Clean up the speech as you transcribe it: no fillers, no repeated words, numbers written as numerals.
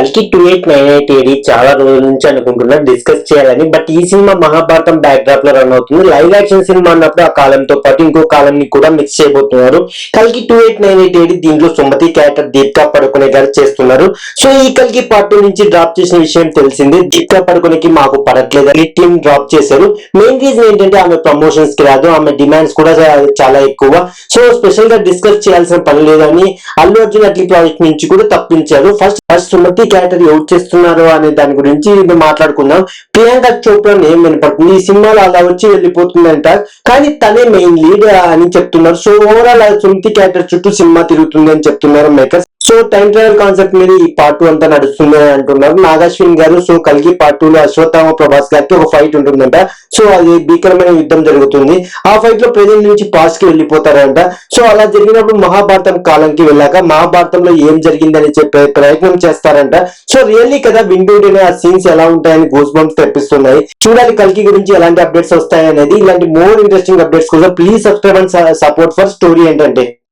కల్కి 2898 ఏడి చాలా రోజుల నుంచి అనుకుంటున్నా డిస్కస్ చేయాలని. బట్ ఈ సినిమా మహాభారతం బ్యాక్ డ్రాప్ లో రన్ అవుతుంది. లైవ్ యాక్షన్ సినిమా అన్నప్పుడు ఆ కాలంతో పాటు ఇంకో కాలం ని కూడా మిక్స్ చేయబోతున్నారు. కల్కి 2898 ఏడి దీంట్లో సుమతి క్యారెక్టర్ దీపికా పడుకునే గారు చేస్తున్నారు. సో ఈ కల్కి పార్ట్ 2 నుంచి డ్రాప్ చేసిన విషయం తెలిసిందే. దీపికా పడుకునేకి మాకు పడట్లేదు ఈ టీం డ్రాప్ చేశారు. మెయిన్ రీజన్ ఏంటంటే ఆమె ప్రమోషన్స్ కి రాదు, ఆమె డిమాండ్స్ కూడా చాలా ఎక్కువ. సో స్పెషల్ గా డిస్కస్ చేయాల్సిన పని లేదని అల్లు అర్జున్ అట్లీ ప్రాజెక్ట్ నుంచి కూడా తప్పించారు. ఫస్ట్ సుమతి క్యారెక్టర్ ఎవరు చేస్తున్నారు అనే దాని గురించి మాట్లాడుకుందాం. ప్రియాంక చోప్రా నేమ్ వినపడుతుంది. ఈ సినిమాలో అలా వచ్చి వెళ్ళిపోతుందంట, కానీ తనే మెయిన్ లీడ్ అని చెప్తున్నారు. సో ఓవరాల్ సుమతి క్యారెక్టర్ చుట్టూ సినిమా తిరుగుతుంది అని చెప్తున్నారు makers. So time travel concept మీద ఈ పార్ట్ 2 అంతా నడుస్తుంది అని అంటున్నారు నాగాశ్విన్ గారు. సో కల్కి పార్ట్ 2 లో అశ్వత్థామ ప్రభాస్ గారికి ఒక ఫైట్ ఉంటుందంట. సో అది భీకరమైన యుద్ధం జరుగుతుంది. ఆ ఫైట్ లో ప్రజెంట్ నుంచి పాస్ట్ కి వెళ్ళిపోతారంట. సో అలా జరిగినప్పుడు మహాభారతం కాలంకి వెళ్ళాక మహాభారతంలో ఏం జరిగిందని చెప్పే ప్రయత్నం చేస్తారంట. సో రియల్లీ కదా వింటుంటేనే ఆ సీన్స్ ఎలా ఉంటాయని గూస్ బంప్స్ తెప్పిస్తున్నాయి. చూడాలి కల్కి గురించి ఎలాంటి అప్డేట్స్ వస్తాయి అనేది. ఇలాంటి మోర్ ఇంట్రెస్టింగ్ అప్డేట్స్ కోసం please subscribe and support for story ఏంటంటే.